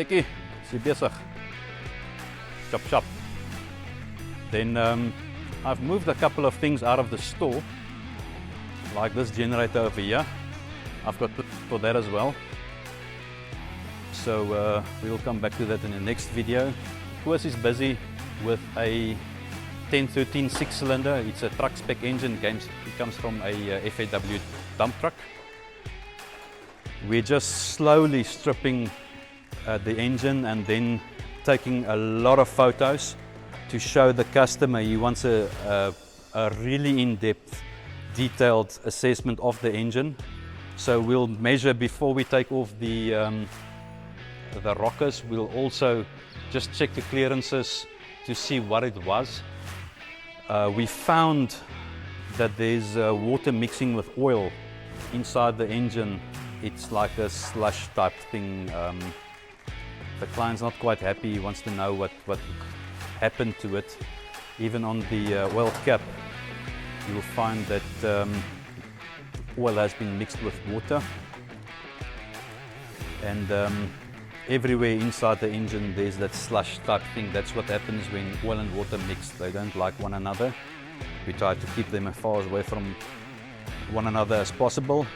Ekkie, is jy besig? Chop chop. Then I've moved a couple of things out of the store, like this generator over here. I've got for that as well. So we'll come back to that in the next video. Koos is busy with a 1013 6-cylinder. It's a truck spec engine. It comes from a FAW dump truck. We're just slowly stripping the engine and then taking a lot of photos to show the customer. He wants a really in-depth, detailed assessment of the engine. So we'll measure before we take off the rockers. We'll also just check the clearances to see what it was. We found that there's water mixing with oil inside the engine. It's like a slush type thing. The client's not quite happy. He wants to know what happened to it. Even on the oil cap, you'll find that oil has been mixed with water. And everywhere inside the engine there's that slush type thing. That's what happens when oil and water mix. They don't like one another. We try to keep them as far away from one another as possible.